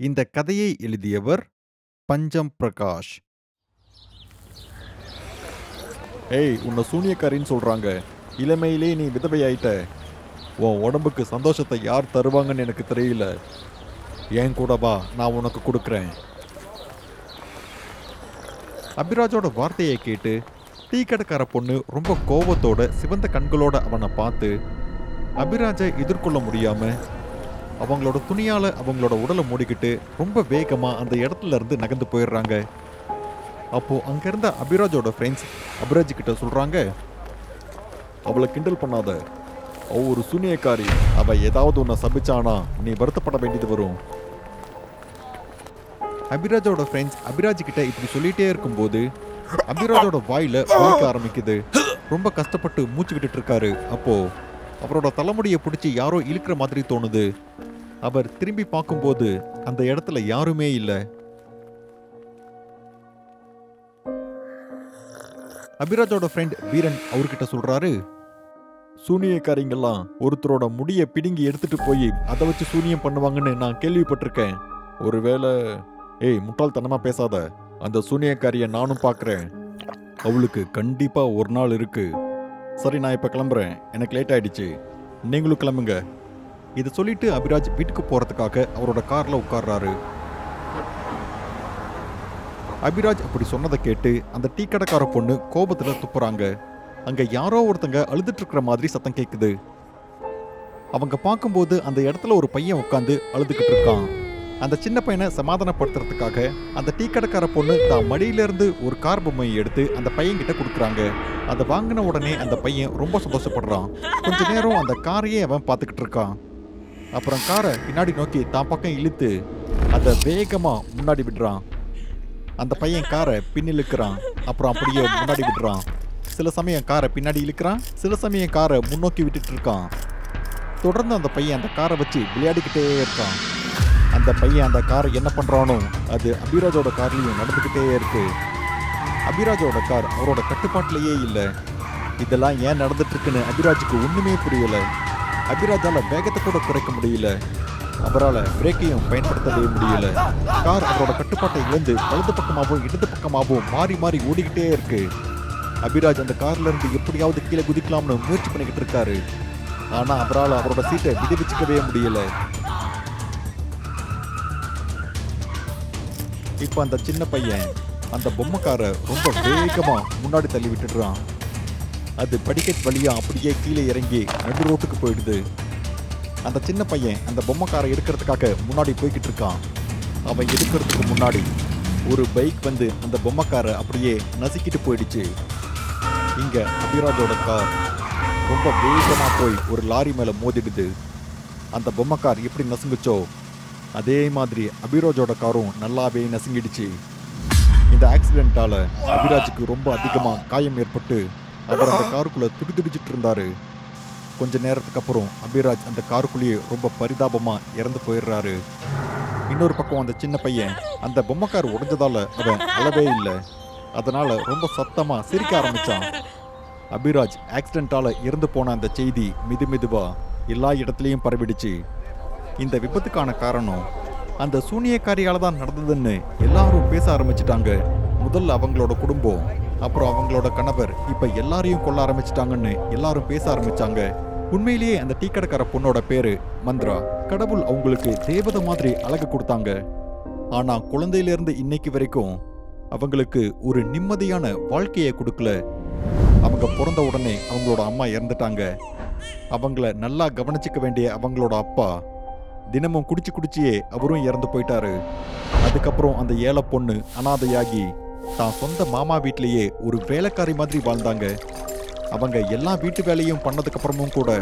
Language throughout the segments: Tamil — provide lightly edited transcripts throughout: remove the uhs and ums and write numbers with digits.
இந்த கதையை எழுதியவர் பஞ்சம் பிரகாஷ். ஏய், உன்னை சூனியக்காரின்னு சொல்றாங்க. இளமையிலே நீ விதவையாயிட்ட. உன் உடம்புக்கு சந்தோஷத்தை யார் தருவாங்கன்னு எனக்கு தெரியல. என் கூட வா, நான் உனக்கு கொடுக்குறேன். அபிராஜோட வார்த்தையை கேட்டு டீ கடைக்கார பொண்ணு ரொம்ப கோபத்தோட சிவந்த கண்களோட அவனை பார்த்து அபிராஜை எதிர்கொள்ள முடியாம அவங்களோட துணியால அவங்களோட உடலை மூடிக்கிட்டு ரொம்ப வேகமா அந்த இடத்துல இருந்து நகர்ந்து போயிடுறாங்க. அப்போ அங்க இருந்த அபிராஜோட ஃப்ரெண்ட்ஸ் அபிராஜ் கிட்ட சொல்றாங்க, அவளை கிண்டல் பண்ணாத, அவ ஒரு சூனியக்காரி. அவ ஏதாவது உன்னை சபிச்சானா நீ வருத்தப்பட வேண்டியது வரும். அபிராஜோட ஃப்ரெண்ட்ஸ் அபிராஜ் கிட்ட இப்படி சொல்லிட்டே இருக்கும்போது அபிராஜோட வாயில வலிக்க ஆரம்பிக்குது. ரொம்ப கஷ்டப்பட்டு மூச்சு விட்டுட்டு இருக்காரு. அப்போ அவரோட தலைமுடியை பிடிச்சி யாரோ இழுக்கிற மாதிரி தோணுது. அவர் திரும்பி பார்க்கும்போது அந்த இடத்துல யாருமே இல்லை. அபிராஜோட ஃப்ரெண்ட் வீரன் அவர்கிட்ட சொல்றாரு, சூனியக்காரிங்கெல்லாம் ஒருத்தரோட முடியை பிடுங்கி எடுத்துட்டு போய் அதை வச்சு சூனியம் பண்ணுவாங்கன்னு நான் கேள்விப்பட்டிருக்கேன். ஒருவேளை ஏய், முட்டாள்தனமா பேசாத. அந்த சூனியக்காரிய நானும் பார்க்குறேன். அவளுக்கு கண்டிப்பா ஒரு நாள் இருக்கு. சரி, நான் இப்ப கிளம்புறேன். எனக்கு லேட் ஆயிடுச்சு. நீங்களும் கிளம்புங்க. இதை சொல்லிட்டு அபிராஜ் வீட்டுக்கு போறதுக்காக அவரோட கார்ல உட்கார்றாரு. அபிராஜ் அப்படி சொன்னதை கேட்டு அந்த டீ கடைக்கார பொண்ணு கோபத்துல துப்புறாங்க. அங்க யாரோ ஒருத்தங்க அழுதுட்டு இருக்கிற மாதிரி சத்தம் கேக்குது. அவங்க பார்க்கும்போது அந்த இடத்துல ஒரு பையன் உட்காந்து அழுதுகிட்டு இருக்கான். அந்த சின்ன பையனை சமாதானப்படுத்துறதுக்காக அந்த டீ கடைக்கார பொண்ணு தான் மடியிலிருந்து ஒரு கார் பொம்மையை எடுத்து அந்த பையன் கிட்ட கொடுக்குறாங்க. அதை வாங்கின உடனே அந்த பையன் ரொம்ப சந்தோஷப்படுறான். கொஞ்ச நேரம் அந்த காரையே அவன் பார்த்துக்கிட்டு இருக்கான். அப்புறம் காரை பின்னாடி நோக்கி தான் பக்கம் இழுத்து அதை வேகமா முன்னாடி விடுறான். அந்த பையன் காரை பின்னிழுக்கிறான். அப்புறம் அப்படியே முன்னாடி விடுறான். சில சமயம் காரை பின்னாடி இழுக்கிறான், சில சமயம் காரை முன்னோக்கி விட்டுட்டு இருக்கான். தொடர்ந்து அந்த பையன் அந்த காரை வச்சு விளையாடிக்கிட்டே இருக்கான். அந்த பையன் அந்த காரை என்ன பண்றானோ அது அபிராஜோட கார்லயும் நடந்துகிட்டே இருக்கு. அபிராஜோட கார் அவரோட கட்டுப்பாட்டிலேயே இல்லை. இதெல்லாம் ஏன் நடந்துட்டு இருக்குன்னு அபிராஜுக்கு ஒண்ணுமே புரியல. அபிராஜால வேகத்தை கூட குறைக்க முடியல. அவரால் பிரேக்கையும் பயன்படுத்தவே முடியல. கார் அவரோட கட்டுப்பாட்டை இழந்து வலது பக்கமாகவும் இடது பக்கமாகவும் மாறி மாறி ஓடிக்கிட்டே இருக்கு. அபிராஜ் அந்த கார்ல இருந்து எப்படியாவது கீழே குதிக்கலாம்னு முயற்சி பண்ணிக்கிட்டு இருக்காரு. ஆனா அவரால் அவரோட சீட்டை விடுவிச்சுக்கவே முடியல. இப்ப அந்த சின்ன பையன் அந்த பொம்மைக்கார ரொம்ப வேகமா முன்னாடி தள்ளி விட்டுடுறான். அது படிக்கட் வழியா அப்படியே கீழே இறங்கி நடு ரோட்டுக்கு போயிடுது. அந்த சின்ன பையன் அந்த பொம்மைக்காரை எடுக்கிறதுக்காக முன்னாடி போய்கிட்டு இருக்கான். அவன் எடுக்கிறதுக்கு முன்னாடி ஒரு பைக் வந்து அந்த பொம்மைக்காரை அப்படியே நசுக்கிட்டு போயிடுச்சு. இங்க அபிராஜோட கார் ரொம்ப வேகமா போய் ஒரு லாரி மேல மோதிடுது. அந்த பொம்மைக்கார் எப்படி நசுங்குச்சோ அதே மாதிரி அபிராஜோட காரும் நல்லாவே நசுங்கிடுச்சு. இந்த ஆக்சிடென்ட்டால அபிராஜுக்கு ரொம்ப அதிகமா காயம் ஏற்பட்டு அவர் அந்த காருக்குள்ள துடிதுடிச்சிட்டு இருந்தாரு. கொஞ்ச நேரத்துக்கு அப்புறம் அபிராஜ் அந்த காருக்குள்ளேயே ரொம்ப பரிதாபமா இறந்து போயிடுறாரு. இன்னொரு பக்கம் அந்த சின்ன பையன் அந்த பொம்மைக்கார் உடைஞ்சதால அவன் அழவே இல்லை. அதனால ரொம்ப சத்தமா சிரிக்க ஆரம்பிச்சான். அபிராஜ் ஆக்சிடென்ட்டால இறந்து போன அந்த செய்தி மெதுவா எல்லா இடத்துலையும் பரவிடுச்சு. இந்த விபத்துக்கான காரணம் அந்த சூனியக்காரியால தான் நடந்ததுன்னு எல்லாரும் பேச ஆரம்பிச்சிட்டாங்க. முதல்ல அவங்களோட குடும்பம், அப்புறம் அவங்களோட கணவர், இப்ப எல்லாரையும் கொல்ல ஆரம்பிச்சிட்டாங்கன்னு எல்லாரும் பேச ஆரம்பிச்சாங்க. உண்மையிலேயே அந்த டீ கடைக்கார பொண்ணோட பேரு மந்த்ரா. கடவுள் அவங்களுக்கு தேவதை மாதிரி அழகு கொடுத்தாங்க. ஆனா குழந்தையிலிருந்து இன்னைக்கு வரைக்கும் அவங்களுக்கு ஒரு நிம்மதியான வாழ்க்கையை கொடுக்கல. அவங்க பிறந்த உடனே அவங்களோட அம்மா இறந்துட்டாங்க. அவங்கள நல்லா கவனிச்சுக்க வேண்டிய அவங்களோட அப்பா தினமும் குடிச்சியே அவரும் இறந்து போயிட்டாரு. அதுக்கப்புறம் அந்த ஏழை பொண்ணு அனாதையாகி தான் சொந்த மாமா வீட்லயே ஒரு வேலைக்காரி மாதிரி வாழ்ந்தாங்க. அவங்க எல்லா வீட்டு வேலையும் பண்ணதுக்கு அப்புறமும் கூட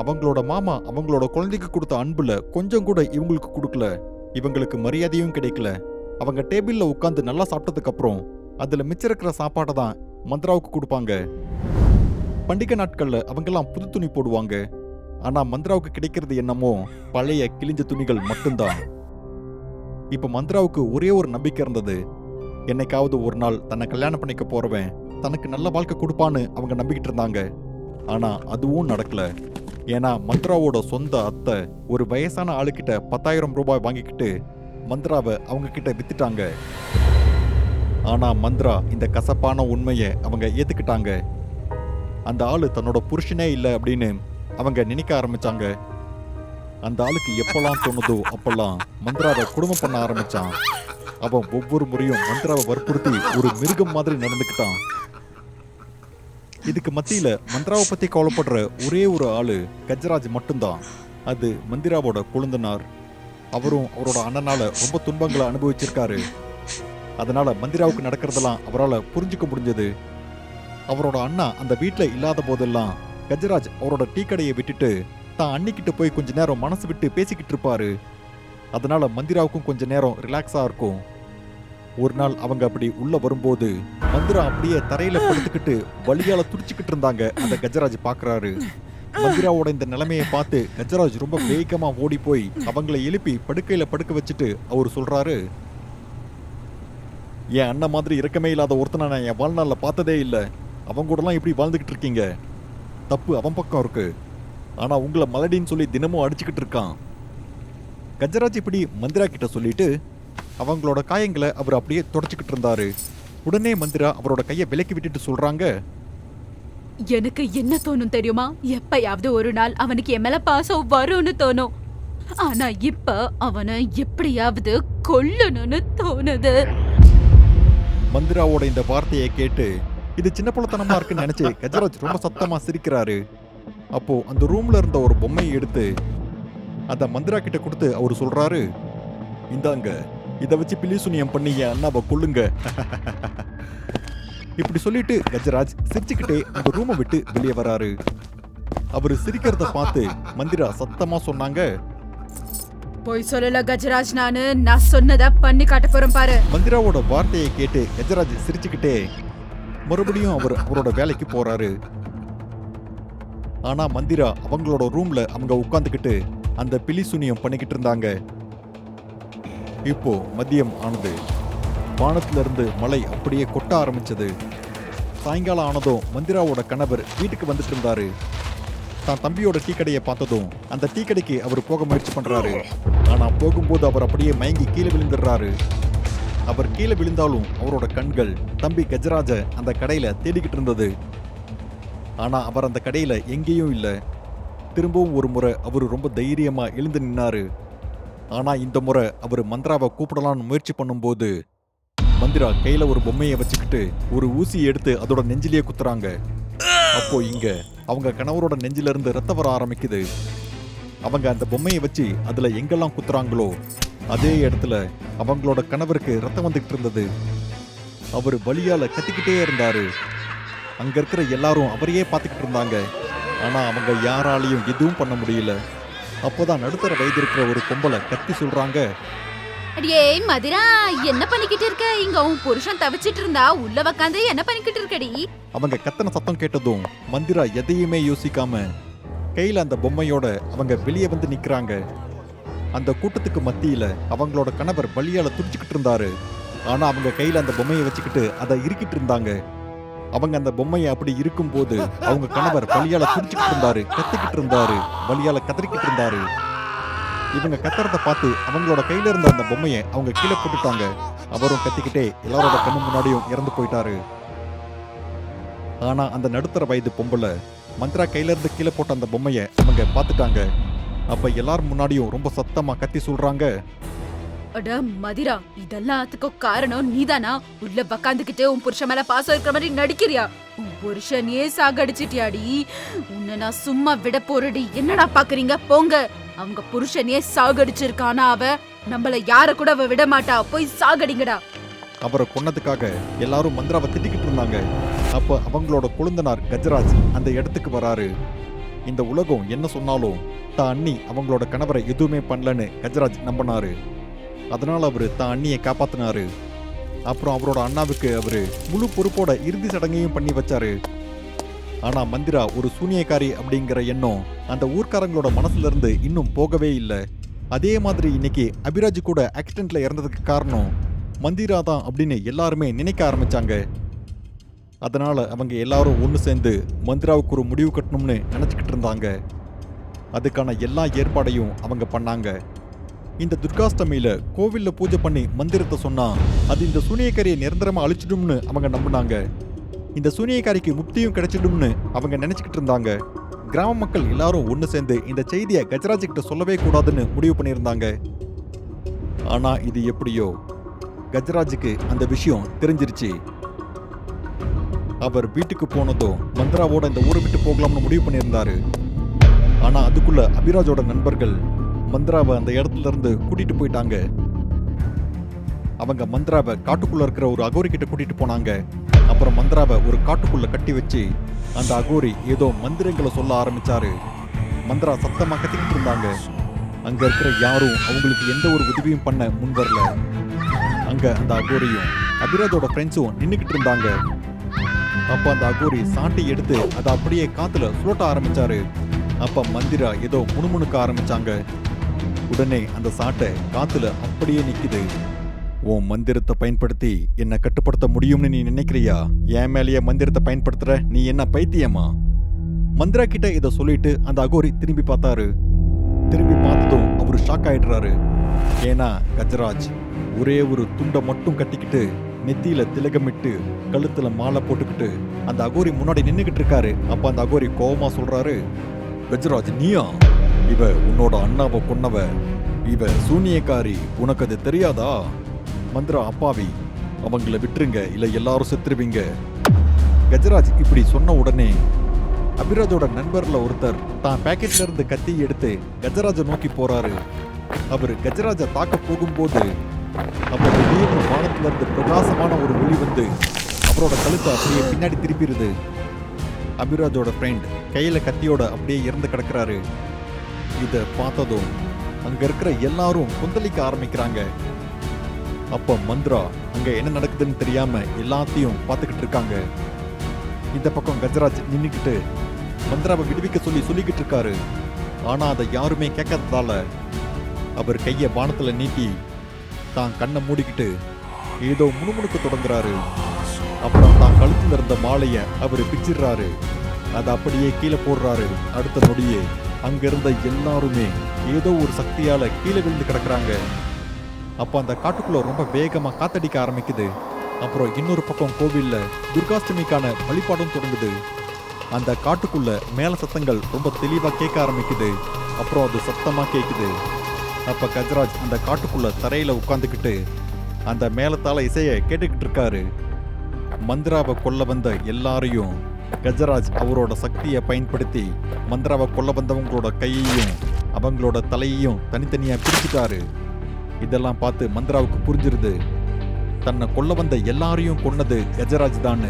அவங்களோட மாமா அவங்களோட குழந்தைக்கு கொடுத்த அன்புல கொஞ்சம் கூட இவங்களுக்கு கொடுக்கல. இவங்களுக்கு மரியாதையும் கிடைக்கல. அவங்க டேபிள்ல உட்காந்து நல்லா சாப்பிட்டதுக்கு அப்புறம் அதுல மிச்சம் இருக்கிற சாப்பாட்டை தான் மந்த்ராவுக்கு கொடுப்பாங்க. பண்டிகை நாட்கள்ல அவங்கெல்லாம் புது துணி போடுவாங்க. ஆனா மந்த்ராவுக்கு கிடைக்கிறது என்னமோ பழைய கிழிஞ்ச துணிகள் மட்டும்தான். இப்ப மந்த்ராவுக்கு ஒரே ஒரு நம்பிக்கை இருந்தது. என்னைக்காவது ஒரு நாள் தன்னை கல்யாணம் பண்ணிக்க போறவன் தனக்கு நல்ல வாழ்க்கை கொடுப்பான்னு அவங்க நம்பிக்கிட்டு இருந்தாங்க. ஆனா அதுவும் நடக்கல. ஏன்னா மந்த்ராவோட சொந்த அத்தை ஒரு வயசான ஆளுக்கிட்ட 10,000 ரூபாய் வாங்கிக்கிட்டு மந்த்ராவை அவங்க கிட்ட வித்துட்டாங்க. ஆனா மந்த்ரா இந்த கசப்பான உண்மையை அவங்க ஏத்துக்கிட்டாங்க. அந்த ஆளு தன்னோட புருஷனே இல்லை அப்படின்னு அவங்க நினைக்க ஆரம்பிச்சாங்க. அந்த ஆளுக்கு எப்பெல்லாம் தோணுதோ அப்பெல்லாம் மந்த்ராவை குடும்பம் பண்ண ஆரம்பிச்சான். அவன் ஒவ்வொரு முறையும் மந்த்ராவை வற்புறுத்தி ஒரு மிருகம் மாதிரி நடந்துக்கிட்டான். இதுக்கு மத்தியில மந்த்ராவை பத்தி கவலைப்படுற ஒரே ஒரு ஆளு கஜராஜ் மட்டும்தான். அது மந்திராவோட கொழுந்தனார். அவரும் அவரோட அண்ணனால ரொம்ப துன்பங்களை அனுபவிச்சிருக்காரு. அதனால மந்திராவுக்கு நடக்கிறதெல்லாம் அவரால் புரிஞ்சுக்க முடிஞ்சது. அவரோட அண்ணா அந்த வீட்டில் இல்லாத போதெல்லாம் கஜராஜ் அவரோட டீ கடையை விட்டுட்டு தான் அன்னிக்கிட்ட போய் கொஞ்ச நேரம் மனசு விட்டு பேசிக்கிட்டு இருப்பாரு. அதனால மந்திராவுக்கும் கொஞ்ச நேரம் ரிலாக்ஸா இருக்கும். ஒரு நாள் அவங்க அப்படி உள்ள வரும்போது மந்திரா அப்படியே தரையில படுத்துக்கிட்டு வலியால துடிச்சுக்கிட்டு இருந்தாங்க. அந்த கஜராஜ் பாக்குறாரு. மந்திராவோட இந்த நிலைமையை பார்த்து கஜராஜ் ரொம்ப வேகமா ஓடி போய் அவங்கள எழுப்பி படுக்கையில படுக்க வச்சுட்டு அவரு சொல்றாரு, என் அண்ணன் மாதிரி இறக்கமே இல்லாத ஒருத்தனை நான் என் வாழ்நாளில் பார்த்ததே இல்லை. அவங்க கூடலாம் இப்படி வாழ்ந்துகிட்டு இருக்கீங்க. தப்பு அவன் பக்கம் இருக்கு. ஆனா உங்களை மலடின்னு சொல்லி தினமும் அடிச்சுக்கிட்டு இருக்கான். கஜராஜ் இப்படி மந்திரா கிட்ட சொல்லிட்டு அவங்களோட காயங்களை அவர் அப்படியே தொடச்சிக்கிட்டு இருந்தாரு. உடனே மந்திரா அவரோட கையை விலக்கி விட்டுட்டு சொல்றாங்க, எனக்கு என்ன தோணும் தெரியுமா? எப்பயாவது ஒரு நாள் அவனுக்கு என் மேல பாசம் வரும்னு தோணும். ஆனா இப்ப அவனை எப்படியாவது கொல்லணும்னு தோணுது. மந்திராவோட இந்த வார்த்தையை கேட்டு இது சின்ன பிள்ளைத்தனமா இருக்குன்னு நினைச்சு கஜராஜ் ரொம்ப சத்தமா சிரிக்கிறாரு. அப்போ அந்த ரூம்ல இருந்த ஒரு பொம்மையை எடுத்து அத மந்திரா கிட்ட கொடுத்து அவரு சொல்றாரு, இந்தாங்க, இதை வச்சு பிலிசுனியம் பண்ணி என் அண்ணாவை கொல்லுங்க. இப்படி சொல்லிட்டு கஜராஜ் சிரிச்சுக்கிட்டே அந்த ரூமை விட்டு வெளியே வராரு. அவரு சிரிக்கிறத பார்த்து மந்திரா சத்தமா சொன்னாங்க, போய் சொல்லல கஜராஜ், நான் சொன்னதை பண்ணி காட்ட போறேன் பாரு. மந்திராவோட வார்த்தையை கேட்டு கஜராஜ் சிரிச்சுக்கிட்டே மறுபடியும் அவரோட வேலைக்கு போறாரு. ஆனா மந்திரா அவங்களோட ரூம்ல அவங்க உட்கார்ந்துக்கிட்டு அந்த பிலிசுனியம் பண்ணிக்கிட்டு இருந்தாங்க. இப்போ மதியம் ஆனது. வானத்துல இருந்து மழை அப்படியே கொட்ட ஆரம்பிச்சது. சாயங்காலம் ஆனதும் மந்திராவோட கணவர் வீட்டுக்கு வந்துட்டு இருந்தாரு. தான் தம்பியோட டீ கடையை பார்த்ததும் அந்த டீ கடைக்கு அவர் போக முயற்சி பண்றாரு. ஆனா போகும்போது அவர் அப்படியே மயங்கி கீழே விழுந்துடுறாரு. அவர் கீழே விழுந்தாலும் அவரோட கண்கள் தம்பி கஜராஜ அந்த கடையில தேடிக்கிட்டு இருந்தது. ஆனா அவர் அந்த கடையில எங்கேயும் இல்லை. திரும்பவும் ஒரு முறை அவரு ரொம்ப தைரியமா எழுந்து நின்னாரு. ஆனா இந்த முறை அவர் மந்திராவை கூப்பிடலான்னு முயற்சி பண்ணும்போது மந்திரா கையில ஒரு பொம்மையை வச்சுக்கிட்டு ஒரு ஊசியை எடுத்து அதோட நெஞ்சிலேயே குத்துறாங்க. அப்போ இங்க அவங்க கணவரோட நெஞ்சில இருந்து ரத்தம் வர ஆரம்பிக்குது. அவங்க அந்த பொம்மையை வச்சு அதுல எங்கெல்லாம் குத்துறாங்களோ அதே இடத்துல அவங்களோட கணவருக்கு ரத்தம் வந்துகிட்டு இருந்தது. அவர் வலியால கத்திக்கிட்டே இருந்தாரு. அங்க இருக்கிற எல்லாரும் அவரையே பார்த்துக்கிட்டு இருந்தாங்க. ஆனா அவங்க யாராலையும் எதுவும் பண்ண முடியல. அப்போதான் நடுத்தர வயது இருக்கிற ஒரு பொம்பளை கத்தி சொல்றாங்க, அடியே மதிரா, என்ன பண்ணிக்கிட்டு இருக்க? இங்க உன் புருஷன் தவிச்சிட்டு இருந்தா உள்ள உக்காந்து என்ன பண்ணிக்கிட்டு இருக்கடி? அவங்க கத்தன சத்தம் கேட்டதும் மந்திரா எதையுமே யோசிக்காம கையில அந்த பொம்மையோட அவங்க வெளியே வந்து நிக்கிறாங்க. அந்த கூட்டத்துக்கு மத்தியில அவங்களோட கணவர் வலியால துடிச்சுக்கிட்டு இருந்தாரு. ஆனா அவங்க கையில அந்த பொம்மையை வச்சுக்கிட்டு அதை இறுக்கிட்டு இருந்தாங்க. அவங்க அந்த பொம்மையை அப்படி இருக்கும்போது அவங்க கணவர் வலியால துடிச்சுக்கிட்டு இருந்தாரு, கத்திக்கிட்டு இருந்தாரு, வலியால கதறிக்கிட்டு இருந்தாரு. இவங்க கத்துறத பார்த்து அவங்களோட கையில இருந்த அந்த பொம்மையை அவங்க கீழே போட்டுட்டாங்க. அவரும் கத்திக்கிட்டே எல்லாரோட கண்ணு முன்னாடியும் இறந்து போயிட்டாரு. ஆனா அந்த நடுத்தர வயது பொம்பளை மந்திரா கையில இருந்து கீழே போட்ட அந்த பொம்மையை அவங்க பார்த்துட்டாங்க. அப்ப எல்லாரும் முன்னாடியும் ரொம்ப சத்தமா கத்தி சொல்றாங்க, அட மதிரா, இதெல்லாத்துக்கும் காரணம் நீதானா? உள்ள உக்காந்துக்கிட்டு உன் புருஷன் மேல பாசம் இருக்கிற மாதிரி நடிக்கிறியா? உன் புருஷனையே சாகடிச்சிட்டியாடி. உன்னை நான் சும்மா விட போறடி. என்னடா பாக்குறீங்க? போங்க. அவங்க புருஷனையே சாகடிச்சிருக்கானா அவ? நம்மள யார கூட அவ விட மாட்டா. போய் சாகடிங்கடா. அவரை கொன்னதுக்காக எல்லாரும் மந்திராவை திட்டிக்கிட்டு இருந்தாங்க. அப்ப அவங்களோட கொழுந்தனார் கஜராஜ் அந்த இடத்துக்கு வராரு. இந்த உலகம் என்ன சொன்னாலும் தான் அண்ணி அவங்களோட கணவரை எதுவுமே பண்ணலன்னு கஜராஜ் நம்பினாரு. அதனால அவரு தான் அண்ணியை காப்பாத்தினாரு. அப்புறம் அவரோட அண்ணாவுக்கு அவரு முழு பொறுப்போட இறுதி சடங்கையும் பண்ணி வச்சாரு. ஆனா மந்திரா ஒரு சூனியக்காரி அப்படிங்கிற எண்ணம் அந்த ஊர்க்காரங்களோட மனசுல இருந்து இன்னும் போகவே இல்லை. அதே மாதிரி இன்னைக்கு அபிராஜ் கூட ஆக்சிடென்ட்ல இறந்ததுக்கு காரணம் மந்திரா தான் அப்படின்னு எல்லாருமே நினைக்க ஆரம்பிச்சாங்க. அதனால அவங்க எல்லாரும் ஒன்று சேர்ந்து மந்திராவுக்கு ஒரு முடிவு கட்டணும்னு நினைச்சுக்கிட்டு இருந்தாங்க. அதுக்கான எல்லா ஏற்பாடையும் அவங்க பண்ணாங்க. இந்த துர்காஷ்டமியில கோவில்ல பூஜை பண்ணி மந்திரத்தை சொன்னா அது இந்த சூனியக்காரியை நிரந்தரமா அழிச்சிடும்னு அவங்க நம்பினாங்க. இந்த சூனியக்காரிக்கு முக்தியும் கிடைச்சிடும்னு அவங்க நினைச்சுக்கிட்டு இருந்தாங்க. கிராம மக்கள் எல்லாரும் ஒன்று சேர்ந்து இந்த செய்தியை கஜராஜ் கிட்ட சொல்லவே கூடாதுன்னு முடிவு பண்ணியிருந்தாங்க. ஆனா இது எப்படியோ கஜராஜுக்கு அந்த விஷயம் தெரிஞ்சிருச்சு. அவர் வீட்டுக்கு போனதும் மந்த்ராவோட இந்த ஊரை விட்டு போகலாம்னு முடிவு பண்ணியிருந்தாரு. ஆனா அதுக்குள்ள அபிராஜோட நண்பர்கள் மந்த்ராவை அந்த இடத்துல இருந்து கூட்டிட்டு போயிட்டாங்க. அவங்க மந்த்ராவை காட்டுக்குள்ள இருக்கிற ஒரு அகோரி கிட்ட கூட்டிட்டு போனாங்க. அப்புறம் மந்த்ராவை ஒரு காட்டுக்குள்ள கட்டி வச்சு அந்த அகோரி ஏதோ மந்திரங்களை சொல்ல ஆரம்பிச்சாரு. மந்த்ரா சத்தமா கத்திக்கிட்டு இருந்தாங்க. அங்க இருக்கிற யாரும் அவங்களுக்கு எந்த ஒரு உதவியும் பண்ண முன் வரல. அங்க அந்த அகோரியும் அபிராஜோட ஃப்ரெண்ட்ஸும் நின்னுக்கிட்டு இருந்தாங்க. அப்ப அந்த அகோரி சாட்டை எடுத்து அதை அப்படியே காத்துல சுழட்ட ஆரம்பிச்சாரு. அப்ப மந்திரா ஏதோ முணுமுணுக்க ஆரம்பிச்சாங்க. உடனே அந்த சாட்டை காத்துல அப்படியே நிக்குது. உன் மந்திரத்தை பயன்படுத்தி என்ன கட்டுப்படுத்த முடியும்னு நீ நினைக்கிறியா? என் மேலேயே மந்திரத்தை பயன்படுத்துற? நீ என்ன பைத்தியமா? மந்திரா கிட்ட இதை சொல்லிட்டு அந்த அகோரி திரும்பி பார்த்தாரு. திரும்பி பார்த்ததும் அவரு ஷாக் ஆயிடுறாரு. ஏன்னா கஜராஜ் ஒரே ஒரு துண்டை மட்டும் கட்டிக்கிட்டு நெத்தியில திலகமிட்டு கழுத்துல மாலை போட்டுக்கிட்டு அந்த அகோரி முன்னாடி நின்னுகிட்டு இருக்காரு. அப்ப அந்த அகோரி கோவமா சொல்றாரு, கஜராஜ் நீயா? இவ உன்னோட அண்ணாவை கொன்னவ. இவ சூனியக்காரி. உனக்கு அது தெரியாதா? மந்திரா அப்பாவி, அவங்கள விட்டுருங்க, இல்ல எல்லாரும் செத்துருவீங்க. கஜராஜ் இப்படி சொன்ன உடனே அபிராஜோட நண்பர்ல ஒருத்தர் தான் பேக்கெட்ல இருந்து கத்தி எடுத்து கஜராஜ நோக்கி போறாரு. அவர் கஜராஜ தாக்க போகும்போது அப்ப திடீர்னு வானத்துல இருந்து பிரகாசமான ஒரு ஒளி வந்து அவரோட கழுத்தை அப்படியே பின்னாடி திருப்பிடுது. அபிராஜோட ஃப்ரெண்ட் கையில கத்தியோட அப்படியே இறந்து கிடக்குறாரு. இத பார்த்ததும் அங்க இருக்கிற எல்லாரும் கொந்தளிக்க ஆரம்பிக்கிறாங்க. அப்ப மந்த்ரா அங்க என்ன நடக்குதுன்னு தெரியாம எல்லாத்தையும் பார்த்துக்கிட்டு இருக்காங்க. இந்த பக்கம் கஜராஜ் நின்னுக்கிட்டு மந்த்ராவை விடுவிக்க சொல்லிக்கிட்டு இருக்காரு. ஆனா அதை யாருமே கேட்கறதால அவர் கைய வானத்துல நீட்டி தான் கண்ணை மூடிக்கிட்டு ஏதோ முணுமுணுக்க தொடங்குறாரு. அப்புறம் தான் கழுத்துல இருந்த மாலைய அவர் பிச்சிடுறாரு. அதை அப்படியே கீழே போடுறாரு. அடுத்த நொடியே அங்க இருந்த எல்லாருமே ஏதோ ஒரு சக்தியால கீழே விழுந்து கிடக்குறாங்க. அப்ப அந்த காட்டுக்குள்ள ரொம்ப வேகமா காத்தடிக்க ஆரம்பிக்குது. அப்புறம் இன்னொரு பக்கம் கோவில்ல துர்காஷ்டமிக்கான வழிபாடும் தொடங்குது. அந்த காட்டுக்குள்ள மேல சத்தங்கள் ரொம்ப தெளிவா கேட்க ஆரம்பிக்குது. அப்புறம் அது சத்தமா கேக்குது. அப்ப கஜராஜ் அந்த காட்டுக்குள்ள தரையில உட்காந்துக்கிட்டு அந்த மேலத்தால இசைய கேட்டுக்கிட்டு இருக்காரு. மந்திராவை கொல்ல வந்த எல்லாரையும் கஜராஜ் அவரோட சக்தியை பயன்படுத்தி மந்திராவை கொல்ல வந்தவங்களோட கையையும் அவங்களோட தலையையும் தனித்தனியா பிரிச்சுட்டாரு. இதெல்லாம் பார்த்து மந்திராவுக்கு புரிஞ்சிருது, தன்னை கொல்ல வந்த எல்லாரையும் கொன்னது கஜராஜ் தான்.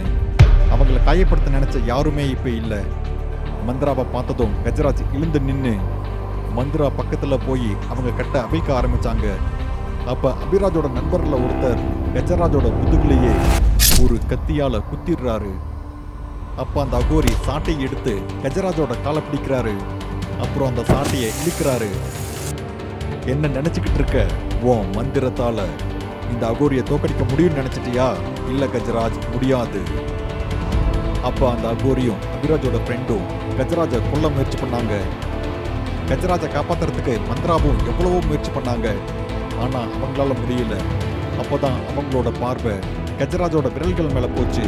அவங்கள காயப்படுத்த நினைச்ச யாருமே இப்ப இல்ல. மந்திராவை பார்த்ததும் கஜராஜ் இழுந்து நின்னு மந்திரா பக்கத்துல போய் அவங்க கட்ட அவிழ்க்க ஆரம்பிச்சாங்க. அப்ப அபிராஜோட நண்பர்ல ஒருத்தர் கஜராஜோட முதுகுலையே ஒரு கத்தியால குத்திடுறாரு. அப்ப அந்த அகோரி சாட்டையை எடுத்து கஜராஜோட காலை பிடிக்கிறாரு. அப்புறம் அந்த சாட்டையை இழுக்கிறாரு. என்ன நினைச்சுக்கிட்டு இருக்க? உன் மந்திரத்தால இந்த அகோரியை தோக்கடிக்க முடியும்னு நினைச்சிட்டியா? இல்ல கஜராஜ், முடியாது. அப்ப அந்த அகோரியும் அபிராஜோட ஃப்ரெண்டும் கஜராஜை கொல்ல முயற்சி பண்ணாங்க. கஜராஜை காப்பாத்துறதுக்கு மந்திராவும் எவ்வளவோ முயற்சி பண்ணாங்க. ஆனா அவங்களால முடியல. அப்போதான் அவங்களோட பார்வை கஜராஜோட விரல்கள் மேல போச்சு.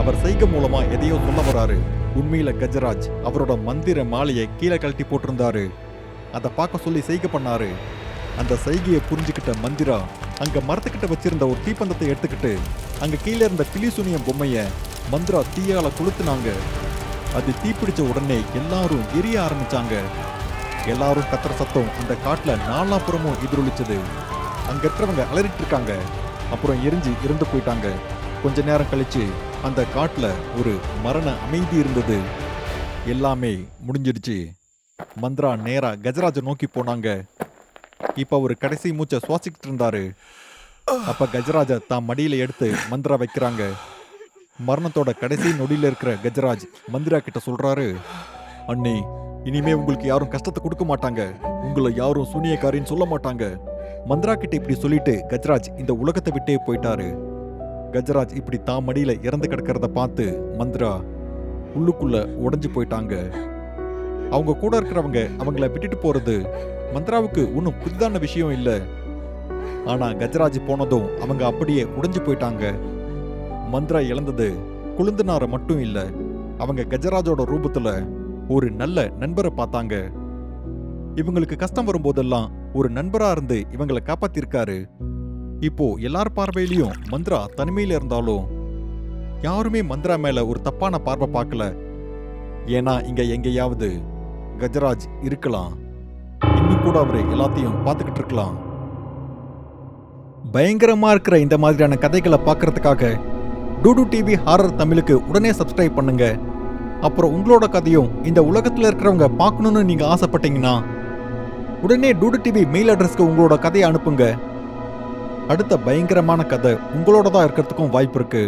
அவர் செய்கை மூலமா எதையோ சொல்ல வராரு. உண்மையில கஜராஜ் அவரோட மந்திர மாலையை கீழே கழட்டி போட்டிருந்தாரு. அதை பார்க்க சொல்லி செய்கை பண்ணாரு. அந்த செய்கையை புரிஞ்சுக்கிட்ட மந்திரா அங்க மரத்துக்கிட்ட வச்சிருந்த ஒரு தீப்பந்தத்தை எடுத்துக்கிட்டு அங்க கீழே இருந்த கிளிசூனியம் பொம்மைய மந்திரா தீயால கொளுத்துனாங்க. அது தீப்பிடிச்ச உடனே எல்லாரும் எரிய ஆரம்பிச்சாங்க. எல்லாரும் கத்துற சத்தம் அந்த காட்டுல நாலாபுறமும் எதிரொலிச்சது. அங்க இருக்கிறவங்க அலறிட்டு இருக்காங்க. அப்புறம் எரிஞ்சு இறந்து போயிட்டாங்க. கொஞ்ச நேரம் கழிச்சு அந்த காட்டுல ஒரு மரண அமைதி இருந்தது. எல்லாமே முடிஞ்சிடுச்சு. மந்திரா நேரா கஜராஜ நோக்கி போனாங்க. இப்ப ஒரு கடைசி மூச்சை சுவாசிக்கிட்டு இருந்தாரு. அப்ப கஜராஜ தான் மடியில எடுத்து மந்திரா வைக்கிறாங்க. மரணத்தோட கடைசி நொடியில இருக்கிற கஜராஜ் மந்திரா கிட்ட சொல்றாரு, அண்ணி, இனிமே உங்களுக்கு யாரும் கஷ்டத்தை கொடுக்க மாட்டாங்க. உங்களை யாரும் சூனியக்காரின்னு சொல்ல மாட்டாங்க. மந்திரா கிட்ட இப்படி சொல்லிட்டு கஜராஜ் இந்த உலகத்தை விட்டே போயிட்டாரு. கஜராஜ் இப்படி தான் மடியில இறந்து கிடக்கிறத பார்த்து மந்திரா உள்ளுக்குள்ள உடைஞ்சு போயிட்டாங்க. அவங்க கூட இருக்கிறவங்க அவங்கள விட்டுட்டு போறது மந்த்ராவுக்கு ஒன்றும் புதிதான விஷயம் இல்லை. ஆனா கஜராஜ் போனதும் அவங்க அப்படியே உடைஞ்சு போயிட்டாங்க. மந்த்ரா இழந்தது குளுந்தனார மட்டும் இல்ல, அவங்க கஜராஜோட ரூபத்துல ஒரு நல்ல நண்பரை பார்த்தாங்க. இவங்களுக்கு கஷ்டம் வரும்போதெல்லாம் ஒரு நண்பரா இருந்து இவங்களை காப்பாத்திருக்காரு. இப்போ எல்லார் பார்வையிலையும் மந்த்ரா தனிமையில இருந்தாலும் யாருமே மந்த்ரா மேல ஒரு தப்பான பார்வை பார்க்கல. ஏன்னா இங்க எங்கேயாவது கஜராஜ் இருக்கலாம். இன்னும் கூட அவரு எல்லாத்தையும் பார்த்துக்கிட்டு இருக்கலாம். பயங்கரமா இருக்கிற இந்த மாதிரியான கதைகளை பார்க்கறதுக்காக டூடு டிவி ஹாரர் தமிழுக்கு உடனே சப்ஸ்கிரைப் பண்ணுங்க. அப்புறம் உங்களோட கதையும் இந்த உலகத்துல இருக்கிறவங்க பார்க்கணும்னு நீங்க ஆசைப்பட்டீங்கன்னா உடனே டூடு டிவி மெயில் அட்ரஸ்க்கு உங்களோட கதையை அனுப்புங்க. அடுத்த பயங்கரமான கதை உங்களோட தான் இருக்கிறதுக்கும் வாய்ப்பு இருக்கு.